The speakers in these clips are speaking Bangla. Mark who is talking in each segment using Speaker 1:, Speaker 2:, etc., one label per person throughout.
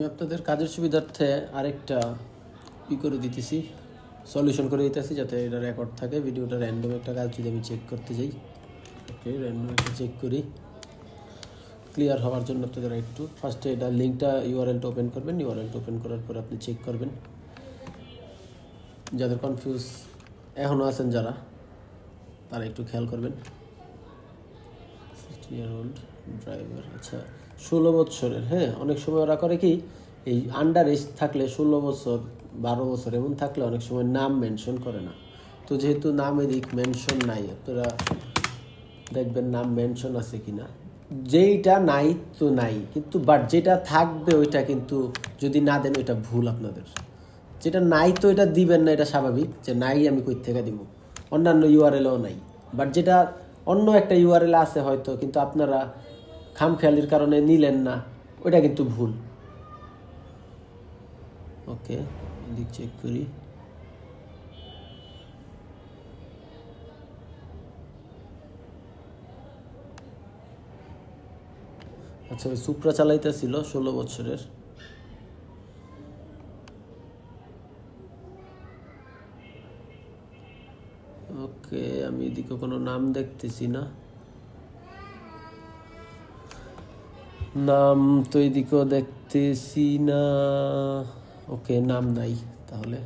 Speaker 1: আপনাদের কাজের সুবিধার্থে আরেকটা করে দিতেছি, সলিউশন করে দিতেছি যাতে এটা রেকর্ড থাকে। ভিডিওটা র্যান্ডম একটা কাজ যদি আমি চেক করতে যাই, ওকে র্যান্ডম একটা চেক করি ক্লিয়ার হওয়ার জন্য আপনাদের একটু ফার্স্টে এটা লিঙ্কটা ইউআরএলটা ওপেন করবেন। ইউআরএলটা ওপেন করার পর আপনি চেক করবেন। যাদের কনফিউজ এখনও আছেন যারা, তারা একটু খেয়াল করবেন। 60-year-old ড্রাইভার, আচ্ছা 16 বছরের। হ্যাঁ, অনেক সময় ওরা করে কি, এই আন্ডার এজ থাকলে 16 বছর 12 বছর এমন থাকলে অনেক সময় নাম মেনশন করে না। তো যেহেতু নাম এদিক মেনশন নাই, আপনারা দেখবেন নাম মেনশন আছে কিনা। যেইটা নাই তো নাই, কিন্তু বাট যেটা থাকবে ওইটা কিন্তু যদি না দেন ওইটা ভুল আপনাদের। যেটা নাই তো এটা দিবেন না, এটা স্বাভাবিক যে নাই আমি কই থেকে দিব, অন্যান্য ইউআরএলও নাই। বাট যেটা অন্য একটা ইউআরএল আছে হয়তো, কিন্তু আপনারা খামখেয়ালির কারণে নিলেন না, ওইটা কিন্তু ভুল। ওকে, এদিক চেক করি। আচ্ছা, ওই সুপ্রা চালাইতেছিল 16 বছরের। ওকে, আমি এদিকে কোনো নাম দেখতেছি না, নাম তো এদিকেও দেখতেছি না। ওকে, নাম নাই তাহলে।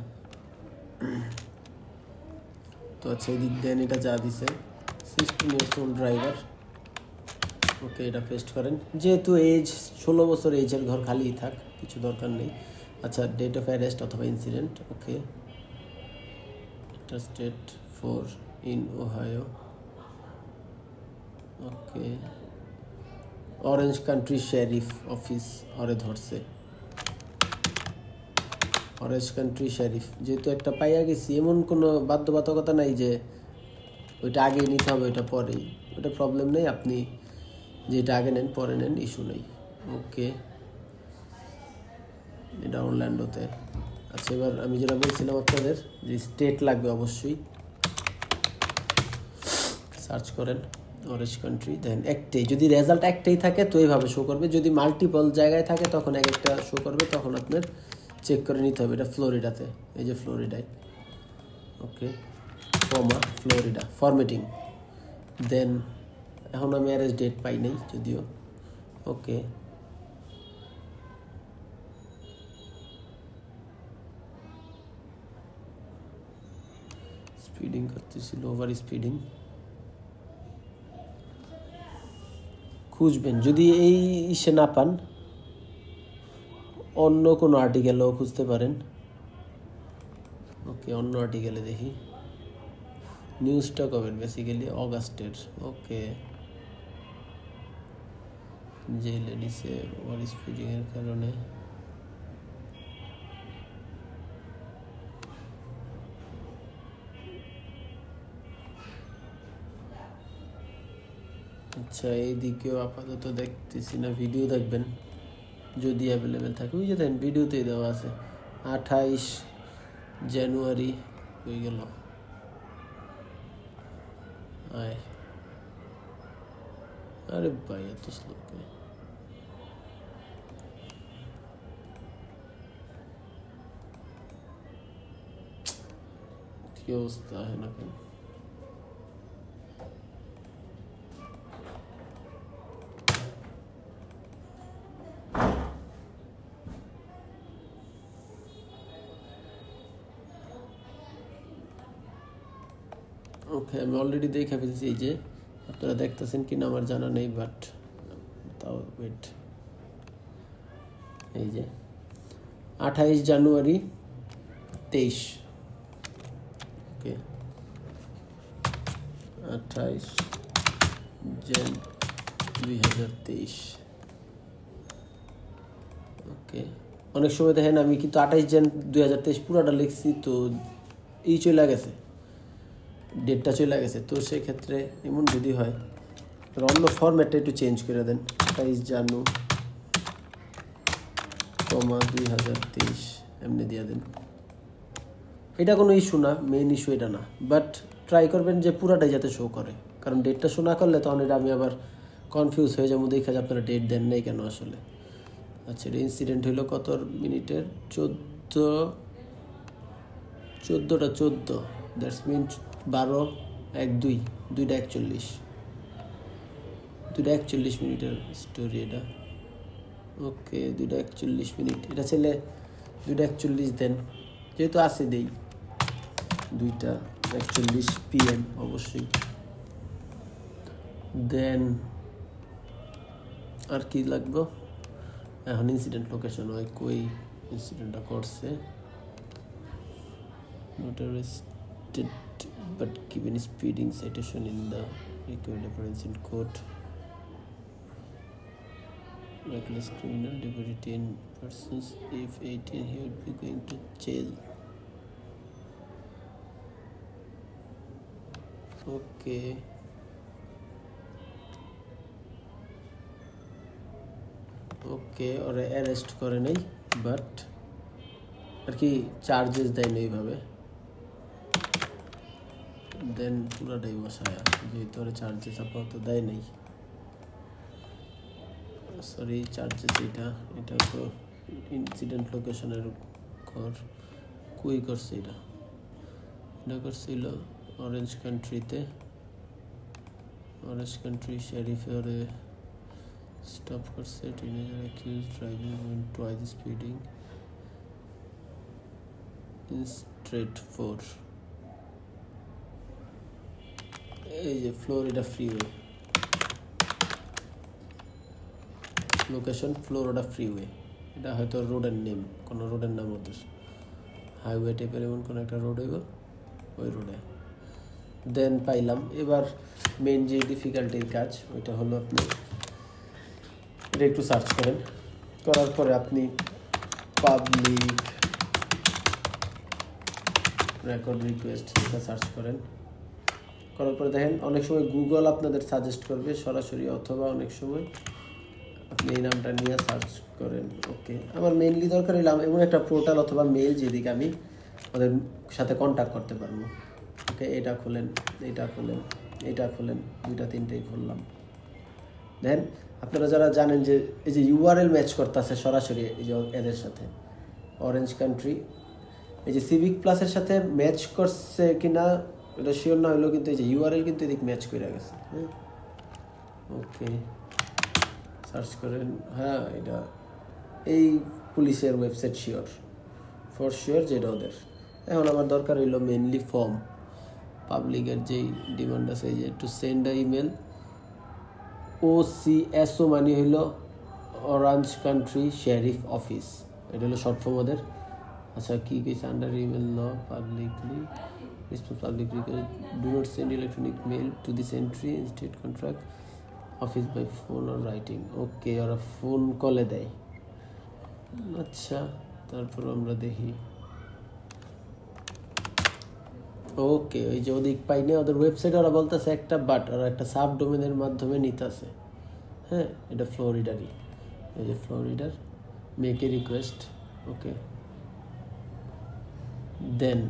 Speaker 1: তো আচ্ছা, এদিক দেন এটা যা দিছে 16 years old ড্রাইভার। ওকে, এটা পেস্ট করেন। যেহেতু এজ 16 বছর, এজের ঘর খালিই থাক, কিছু দরকার নেই। আচ্ছা, ডেট অফ অ্যারেস্ট অথবা incident. Okay, state 4 in Ohio. Okay, orange country sheriff office ওরে ধরছে। অরেঞ্জ কান্ট্রি শেরিফ যেহেতু একটা পাইয়া গেছি, এমন কোনো বাধ্যবাধকতা নাই যে ওইটা আগে নিতে হবে ওইটা পরেই, ওটা প্রবলেম নেই। আপনি যেটা আগে নেন পরে নেন, ইস্যু নেই। ওকে, এটা অরল্যান্ডোতে। আচ্ছা, এবার আমি যেটা বলছিলাম আপনাদের যে স্টেট লাগবে অবশ্যই, সার্চ করেন অরেঞ্জ কান্ট্রি, দেন একটাই। যদি রেজাল্ট একটাই থাকে তো এইভাবে শো করবে, যদি মাল্টিপল জায়গায় থাকে তখন এক একটা শো করবে, তখন আপনার চেক করে নিতে হবে। এটা ফ্লোরিডাতে, এই যে ফ্লোরিডায়। ওকে, কমা ফ্লোরিডা, ফরম্যাটিং। দেন এখন আমি অ্যারেস্ট ডেট পাই নাই যদিও। ওকে, স্পিডিং করতেছিল, ওভার স্পিডিং। খুঁজবেন, যদি এই ইসে না পান অন্য কোনো আর্টিকেলও খুঁজতে পারেন। ওকে, অন্য আর্টিকেলে দেখি। নিউজটা কবেন, বেসিক্যালি অগাস্টের। ওকে, যে লেডিসে ওভার স্পিডিংয়ের কারণে। আচ্ছা, এইদিকেও আপাতত দেখতেছি না, ভিডিও দেখবেন যদি অ্যাভেলেবেল থাকে। ওই যে দেখেন ভিডিওতেই দেওয়া আছে 28 জানুয়ারি হয়ে গেল। আয়, আরে ভাই এত স্লো কি অবস্থা হয় না কেন? ওকে, আমি অলরেডি দেখে ফেলছি। এই যে আপনারা দেখতেছেন কিনা আমার জানা নেই, বাট তাও ওয়েট। এই যে 28 জানুয়ারি 23। ওকে, 28 জান 2023। ওকে, অনেক সময় দেখেন আমি কিন্তু 28 জান 2023 পুরোটা লিখছি, তো এই চলে গেছে, ডেটটা চলে গেছে। তো সেক্ষেত্রে এমন যদি হয় অন্য ফরম্যাটটা একটু চেঞ্জ করে দেন। 28 জানু 2023 এমনি দিয়ে দেন। এটা কোনো ইস্যু না, মেইন ইস্যু এটা না, বাট ট্রাই করবেন যে পুরাটাই যাতে শো করে, কারণ ডেটটা শো না করলে তখন এটা আমি আবার কনফিউজ হয়ে যাবো, দেখা যায় আপনারা ডেট দেন নাই কেন আসলে। আচ্ছা, এটা ইনসিডেন্ট হইলো কত মিনিটের? 14 দ্যাটস মিন 12:01 2:41 মিনিটের স্টোরি এটা। ওকে, 2:41 মিনিট, এটা ছেলে 2:41 দেন, যেহেতু আছে দেই 2:41 PM অবশ্যই। দেন আর কি লাগবে এখন? ইনসিডেন্ট লোকেশন, ওই কই ইনসিডেন্টটা করছে। Not arrested but given speeding citation in the required reference in court. Reckless criminal deputy 10 persons. If 18, he would be going to jail. Okay. ওকে, ওরা অ্যারেস্ট করে নাই, বাট আর কি চার্জেস দেয় না এইভাবে। দেন পুরাটাই বসায়, যেহেতু ওরা চার্জেস আপাতত দেয় নাই। সরি, চার্জেস এটা তো ইনসিডেন্ট লোকেশনের ঘর কই করছে, এটা করছিল অরেঞ্জ কান্ট্রিতে। অরেঞ্জ কান্ট্রি শেরিফে ওরে স্টপ করছে। Teenager accuse driving when twice speeding in straight 4। এই যে Florida freeway, location Florida freeway. এটা হয়তো রোডের নেম, কোনো রোডের নাম ওদের, হাইওয়ে টাইপের এমন কোনো একটা রোড হইব, ওই রোডে। দেন পাইলাম। এবার মেন যে ডিফিকাল্টির কাজ, ওইটা হলো আপনি এটা একটু সার্চ করেন, করার পরে আপনি পাবলিক রেকর্ড রিকোয়েস্ট এটা সার্চ করেন। করার পরে দেখেন অনেক সময় গুগল আপনাদের সাজেস্ট করবে সরাসরি, অথবা অনেক সময় আপনি এই নামটা নিয়ে সার্চ করেন। ওকে, আমার মেইনলি দরকার হইলাম এমন একটা পোর্টাল অথবা মেইল যেদিকে আমি ওদের সাথে কন্ট্যাক্ট করতে পারবো। ওকে, এটা খুলেন, এটা খুলেন, 2-3টেই খুললাম। দেন আপনারা যারা জানেন যে এই যে ইউআরএল ম্যাচ করতেছে সরাসরি এই যে এদের সাথে, অরেঞ্জ কান্ট্রি এই যে সিভিক প্লাসের সাথে ম্যাচ করছে কিনা এটা শিওর না হইলেও কিন্তু এই যে ইউআরএল কিন্তু এদিক ম্যাচ করে গেছে। হ্যাঁ, ওকে, সার্চ করেন। হ্যাঁ, এটা এই পুলিশের ওয়েবসাইট ফর শিওর যেটা ওদের। এখন আমার দরকার হইলো মেনলি ফর্ম পাবলিকের যেই ডিমান্ড আছে, এই যে to send a email OCSO মানে হইল অরেঞ্জ কান্ট্রি শেরিফ অফিস, এটা হলো শর্ট ফর্ম ওদের। আচ্ছা, কি কইছে? Under email law publicly response public request do not send electronic mail to this entry state contract office by phone or writing. Okay, ওরা ফোন কলে দেয়। আচ্ছা, তারপর আমরা দেখি। ওকে, ওই যে ওদিক পাইনি ওদের ওয়েবসাইটে ওরা বলতেছে একটা, বাট ওরা একটা সাব ডোমেনের মাধ্যমে নিতেছে। হ্যাঁ, এটা ফ্লোরিডারই, এই যে ফ্লোরিডার মেক এ রিকোয়েস্ট। ওকে, দেন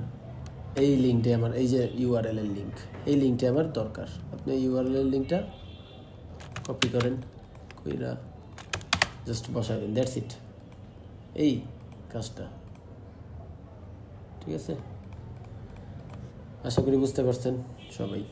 Speaker 1: এই লিঙ্কটা আমার, এই যে ইউআরএল এর লিঙ্ক, এই লিঙ্কটা আমার দরকার। আপনি ইউআরএল এর লিঙ্কটা কপি করেন, কইরা জাস্ট বসাই দেন, দ্যাটস ইট, এই কাজটা। ঠিক আছে, আশা করি বুঝতে পারছেন সবাই।